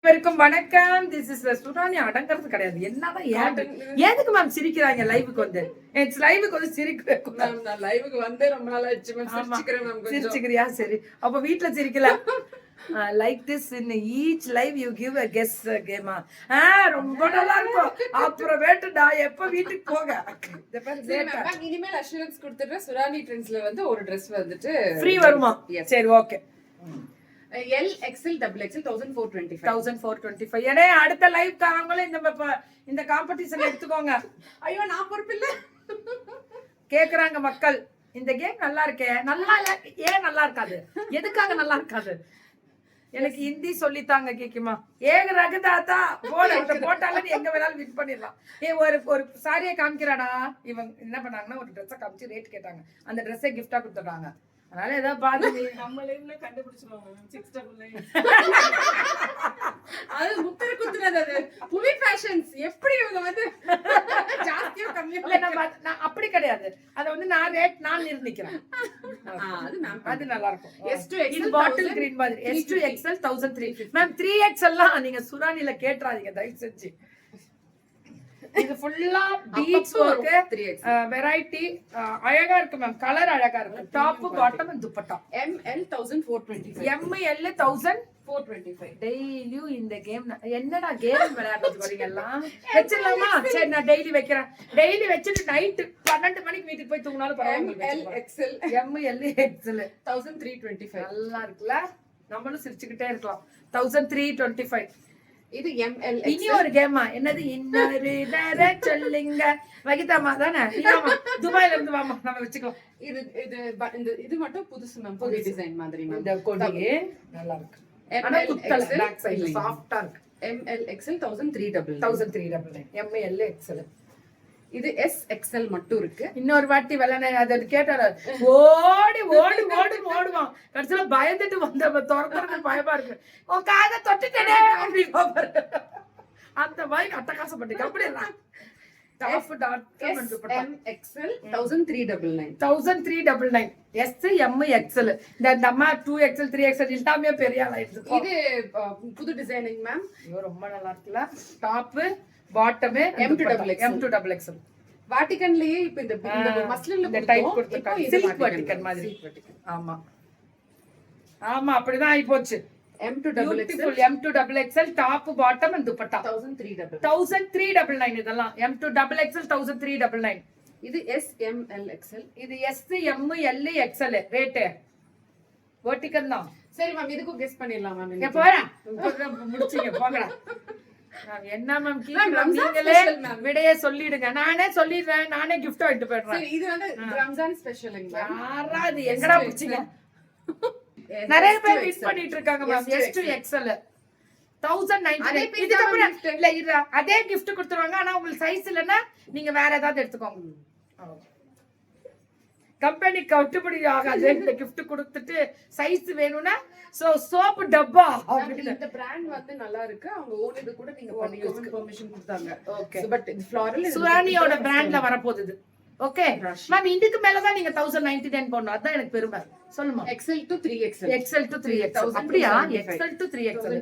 வணக்கம். This is Sudani. அடங்கிறது கிடையாது. என்னதான் எதுக்கு மேம் சிரிக்கிறாங்க லைவுக்கு வந்து? லைவுக்கு வந்து சிரிக்கிறேன். நான் லைவுக்கு வந்து ரொம்ப நாள் ஆச்சு மேம். சிரிச்சுக்கிறியா? சரி, அப்ப வீட்ல சிரிக்கல. Like this in each live you give a guess game. ரொம்ப நல்லா இருக்கும். அப்புறம் வேட்டுடா எப்ப வீட்டுக்கு போக. இனிமேல் அஷூரன்ஸ் கொடுத்துட்டு சுரானி ட்ரெண்ட்ஸ்ல வந்து ஒரு Dress வந்துட்டு ஃப்ரீ வருமா? சரி, okay. L XL double XL 1425. ஏனே அடுத்த லைவ் காரங்களே இந்த காம்படிஷன் எடுத்துக்கோங்க. ஐயோ நான் பொறுப்பில்லை கேக்குறாங்க மக்கள். இந்த கேம் நல்லா இருக்கே. நல்லா ஏன் நல்லா இருக்காது? எதுக்காக நல்லா இருக்காது? எனக்கு ஹிந்தி சொல்லித்தாங்க கேக்குமா? ஏக ரகதாத்தா போட்டாலும் எங்க வேணாலும் வின் பண்ணிடலாம். ஒரு சாரியை காமிக்கிறாடா. இவங்க என்ன பண்ணாங்கன்னா ஒரு ட்ரெஸ்ஸை காமிச்சு ரேட் கேட்டாங்க. அந்த ட்ரெஸ்ஸை கிஃப்டா கொடுத்துட்டாங்க. அதனால ஏதாவது பாத்து நம்ம லைவ்ல கண்டுபிடிச்சிருவாங்க. 699 அது முத்திர குத்துறது. அது புவி ஃபேஷன்ஸ் எப்படி இவங்க வந்து ஜாஸ்தியா கம்மியா நான் அப்படி கிடையாது. அத வந்து நான் நிர்ணயிக்கிறேன். அது நல்லா இருக்கும். இது பாட்டில் கிரீன் மாதிரி. S2 XL 1003. மேம் 3XLலாம் நீங்க சுரானில கேட்றாதீங்க தயவு செஞ்சு. இது ஃபுல்லா பீட்ஸ் வர்க், வெரைட்டி அழகா இருக்கு மேம். கலர் அழகா இருக்கு. Top bottom and dupatta. ML 1425. ML 1425. Daily இந்த கேம் என்னடா கேம் விளையாடுறது வரீங்க எல்லாம்? வெச்சிரலாமா? சரி, நான் டெய்லி வைக்கிறேன். டெய்லி வச்சிட்டு நைட் 12 மணிக்கு வீட்டுக்கு போய் தூங்கினாலும் பரவாயில்லை. ML XL 1325. நல்லா இருக்குல்ல? நம்மளும் சிரிச்சுக்கிட்டே இருக்கலாம். 1325. இது ML. இனி ஒரு கேமா? என்னது? இன்னொரு தர சொல்லுங்க. வகிதாமா தானே? துபாயில இருந்து வாமா, நம்ம வச்சுக்கலாம். இது மட்டும் புதுசு மேம். புது டிசைன் மாதிரி மேம். இந்த கொடி நல்லா இருக்கு. ஆனா குத்தல பேக் சைடு சாஃப்ட்டா இருக்கு. ML XL 1399. 1399. ML XL. இது S XL மட்டும் இருக்கு. இன்னொரு வாட்டி வெள்ளனை அதை கேட்டாரு. ஓடி ஓடி ஓடி ஓடுவான். கடைசியில பயந்துட்டு வந்த திறக்கிறது பயமா இருக்கு. உன் காதை தொட்டுட்டே அப்படின்னு அந்த மாதிரி அட்டகாசப்பட்டு அப்படி XL 1399. 1399. S M XL. இந்த அம்மா 2XL 3XL எல்லாமே பெரிய ஆளாயிடுச்சு. இது புது டிசைனிங் மேம். ஐயோ ரொம்ப நல்லா இருக்குல்ல? Top bottom M2XL. வாட்டிகன்லயே இப்ப இந்த மஸ்லின்ல இந்த டைப் கொடுத்திருக்காங்க. சில்க் வாட்டிகன் மாதிரி. ஆமா ஆமா, அப்படிதான் ஆயி போச்சு. M2XL top bottom and dupatta 1399. இதெல்லாம் M2XL 1399. இது S M L XL. இது S M L XL. Rate Vatican தான். சரி மேம், இதுக்கு கெஸ் பண்ணிடலாம் மேம். இங்க போறேன். முடிச்சீங்க போங்கடா. என்ன மேம் நீங்களே விடைய சொல்லிடுங்க. நானே சொல்லிடுறேன். நானே கிஃப்ட் வாங்கிட்டு போயிடுறேன். இது வந்து ரம்ஜான் ஸ்பெஷலுங்க. யாராவது எங்கடா பிடிச்சீங்க? நிறைய பேர் வின் பண்ணிட்டு இருக்காங்க மேம். S2 XL 1099. இதுக்கு இல்ல இது அதே gift கொடுத்துருவாங்க. ஆனா உங்களுக்கு சைஸ் இல்லன்னா நீங்க வேற ஏதாவது எடுத்துக்கோங்க. கம்பெனி கட்டுப்படி ஆகாது. இந்த gift கொடுத்துட்டு சைஸ் வேணும்னா சோப் டப்பா. இந்த பிராண்ட் வந்து நல்லா இருக்கு. அவங்க ஓன் இது கூட நீங்க பண்ணி யூஸ் பெர்மிஷன் கொடுத்தாங்க. ஓகே, பட் இது ஃப்ளோரல் சுரானியோட பிராண்ட்ல வர போகுது. ஓகே மேம், இதுக்கு மேல தான் நீங்க 1099 போடணும். அதான் எனக்கு பெருமை. சொல்லுமா? XL to 3XL. XL to 3XL. அப்படியா? XL to 3XL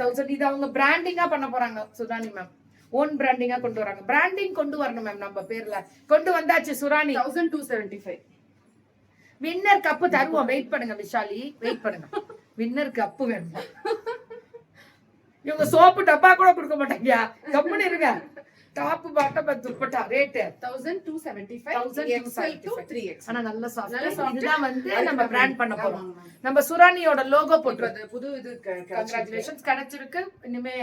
1000. இது அவங்க பிராண்டிங்கா பண்ண போறாங்க சுரானி மேம். ஓன் பிராண்டிங்கா கொண்டு வராங்க. பிராண்டிங் கொண்டு வரணும் மேம். நம்ம பேர்ல கொண்டு வந்தாச்சு சுரானி. 1275. வின்னர் கப் தருவோம். வெயிட் பண்ணுங்க விஷாலி, வெயிட் பண்ணுங்க. வின்னர் கப் வேணும். இவங்க சோப்பு டப்பா கூட கொடுக்க மாட்டாங்க. கப்புன்னு இருங்க. Top bottom dupatta rate 1275. XL to 3XL. ஆனா நல்ல சாஃப்ட். இதுதான் வந்து நம்ம பிராண்ட் பண்ண போறோம். நம்ம சுரானியோட லோகோ போட்டு புது இது கங்க்ராச்சுலேஷன்ஸ் கிடைச்சிருக்கு. இனிமே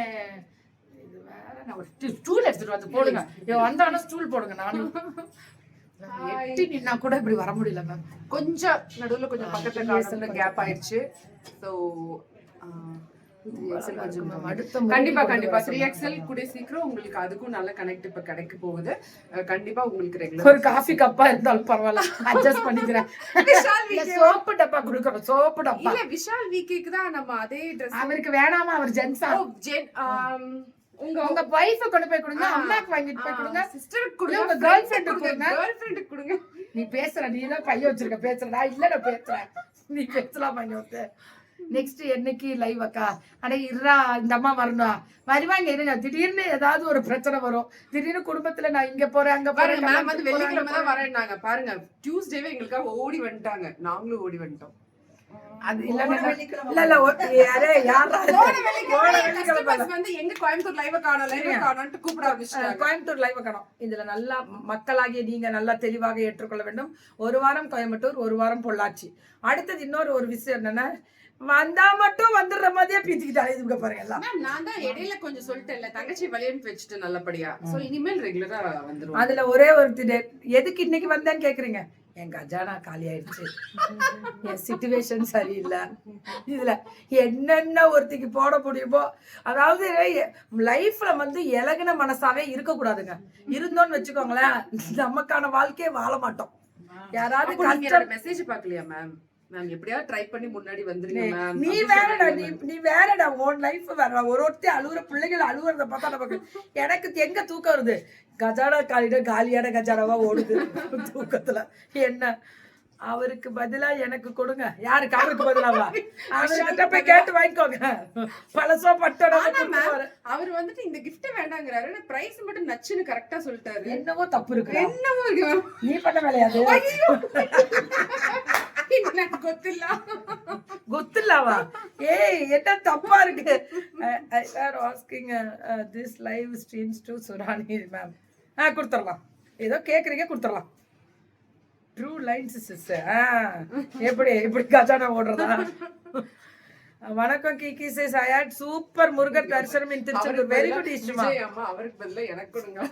இது வேற நான் ஒரு ஸ்டூல் எடுத்துட்டு வந்து போடுங்க. வந்தானே ஸ்டூல் போடுங்க. நானும் கூட இப்படி வர முடியல மேம். கொஞ்சம் நடுவுல கொஞ்சம் பக்கத்துல கேப் ஆயிடுச்சு. சோ கண்டிப்பா 3XL கூடிய சீக்கிரம் உங்களுக்கு அதுக்கும் நல்ல கனெக்ட் இப்ப கிடைக்க போகுது. கண்டிப்பா உங்களுக்கு ரெகுலர் ஒரு காஃபி கப்பா இருந்தாலும் பரவாயில்ல, அட்ஜஸ்ட் பண்ணிக்கிறேன். சோப்பு டப்பா கொடுக்கணும். சோப்பு டப்பா இல்ல, விஷால் வீக்கேக்கு தான் நம்ம அதே Dress. அவருக்கு வேணாமா? அவர் ஜென்ஸா? உங்க வைஃப் கொண்டு போய் கொடுங்க. அம்மாக்கு வாங்கிட்டு போய் கொடுங்க. சிஸ்டருக்கு கொடுங்க. உங்க கேர்ள் ஃப்ரெண்டுக்கு கொடுங்க. கேர்ள் ஃப்ரெண்டுக்கு கொடுங்க. நீ பேசுற, நீ தான் கைய வச்சிருக்க பேசுறடா. இல்ல நான் பேசுறேன். நீ பேசலாம். நெக்ஸ்ட் என்னைக்கு லைவ் அக்கா? அட இருடா, இந்த அம்மா வரணும், வருவாங்க இருங்க. திடீர்னு ஏதாவது ஒரு பிரச்சனை வரும். திடீர்னு குடும்பத்துல நான் இங்க போறேன் அங்க பாருங்க போறேன். மேம் வந்து வெள்ளிக்கிழமை தான் வரேன்னாங்க. பாருங்க டியூஸ்டேவே எங்களுக்காக ஓடி வந்துட்டாங்க. நாங்களும் ஓடி வந்துட்டோம். அது இல்ல யாரே யாரா வந்து எங்க கோயம்புத்தூர் லைவ் காணோம்னு கூப்பிட ஆரம்பிச்சாங்க. கோயம்புத்தூர் லைவ் காணோம். இதுல நல்லா மக்களாகிய நீங்க நல்லா தெளிவாக ஏற்றுக்கொள்ள வேண்டும். ஒரு வாரம் கோயம்புத்தூர், ஒரு வாரம் பொள்ளாச்சி. அடுத்தது இன்னொரு ஒரு விஷயம் என்னன்னா, வந்தா மட்டும் வந்துடுற மாதிரியே பீத்திக்கிட்டாங்க. இதுக்கு பாருங்க எல்லாம். நான் தான் இடையில கொஞ்சம் சொல்லிட்டேன்ல, தங்கச்சி வலியன் வச்சுட்டு நல்லபடியா. சோ இனிமேல் ரெகுலரா வந்துரும். அதுல ஒரே ஒரு எதுக்கு இன்னைக்கு வந்தேன்னு கேக்குறீங்க. என் கஜானா காலி ஆயிடுச்சு, என் சிச்சுவேஷன் சரியில்லை. இதுல என்னென்ன ஒருத்திக்கு போட முடியுமோ, அதாவது லைஃப்ல வந்து இலகுன மனசாவே இருக்க கூடாதுங்க. இருந்தோன்னு வச்சுக்கோங்களேன், நமக்கான வாழ்க்கையை வாழ மாட்டோம். யாராவது மெசேஜ் பாக்கலையா மேம்? மேம் எப்படியாவது ட்ரை பண்ணி முன்னாடி வந்துருங்க மேம். நீ வேறடா, உன் லைஃப் வேற. ஒருத்தி அழுகுற பிள்ளைகள் அழுகுறத பார்த்தா நமக்கு எனக்கு எங்க தூக்கம் வருது? கஜானா காலியான கஜானாவா ஓடுது தூக்கத்துல. என்ன அவருக்கு பதிலா எனக்கு கொடுங்க. யாருக்கு? அவருக்கு பதிலாவா? அவர்கிட்ட போய் கேட்டு வாங்கிக்கோங்க. பழசோ பட்டோட அவர் வந்துட்டு இந்த கிஃப்ட் வேண்டாங்கிறாரு. பிரைஸ் மட்டும் நச்சுன்னு கரெக்டா சொல்லிட்டாரு. என்னவோ தப்பு இருக்கு. என்னவோ இருக்கு. நீ பண்ண வேலையாது. ಗೊತ್ತಿಲ್ಲವಾ? என்ன தப்பா இருக்கு? I were asking this live streams to Surani ma'am. கொடுத்துடலாம். ஏதோ கேக்குறீங்க, கொடுத்துடலாம். True lines sister. எப்படி கஜானா ஓடுறதா? வணக்கம் Kiki says I had super Murugan darisanam in Tiruchendur. Very good Ishma. அவருக்கு பதிலா எனக்கு கொடுங்க.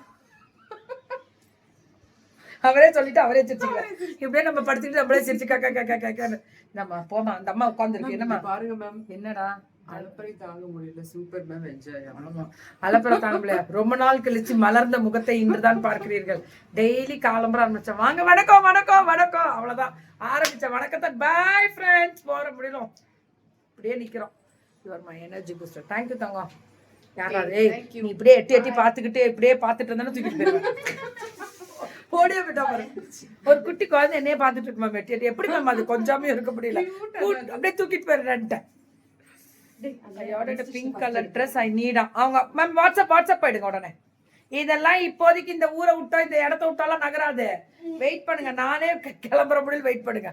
அவரே சொல்லிட்டு அவரே சிரிச்சுக்கலாம். இப்படியே நம்ம படுத்துக்கிட்டு நம்மளே சிரிச்சு கக்க நம்ம போமா. அந்த அம்மா உட்காந்துருக்கு. என்னம்மா பாருங்க மேம். என்னடா அலப்பறை தாங்க முடியல. Super ma'am, enjoy. ஆமா, அலப்பறை தாங்க முடியல. ரொம்ப நாள் கழிச்சு மலர்ந்த முகத்தை இன்றுதான் பார்க்கிறீர்கள். டெய்லி காலம்பரம் ஆரம்பிச்சேன். வாங்க வணக்கம் வணக்கம் வணக்கம், அவ்வளவுதான் ஆரம்பிச்ச வணக்கத்தை. பாய் ஃப்ரெண்ட்ஸ், போற முடியலும் இப்படியே நிக்கிறோம். You're my energy booster. Thank you தங்கம். யாராவது நீ இப்படியே எட்டி எட்டி பாத்துக்கிட்டு இப்படியே பாத்துட்டு இருந்தாலும் தூக்கிட்டு போயிருவேன். ஓடியே விட்டா பாரு. ஒரு குட்டி குழந்தை என்னையே பாத்துட்டு இருக்குமா எட்டி எட்டி. எப்படி மேம் அது கொஞ்சமே இருக்க முடியல, அப்படியே தூக்கிட்டு போயிடுறேன்ட்டேன். பிங்க் கலர் ட்ரெஸ் ஐ நீடா. அவங்க மேம் வாட்ஸ்அப் போயிடுங்க உடனே. இதெல்லாம் இப்போதைக்கு இந்த ஊரை விட்டா இந்த இடத்த விட்டாலாம் நகராது. வெயிட் பண்ணுங்க, நானே கிளம்புற முடியல. வெயிட் பண்ணுங்க.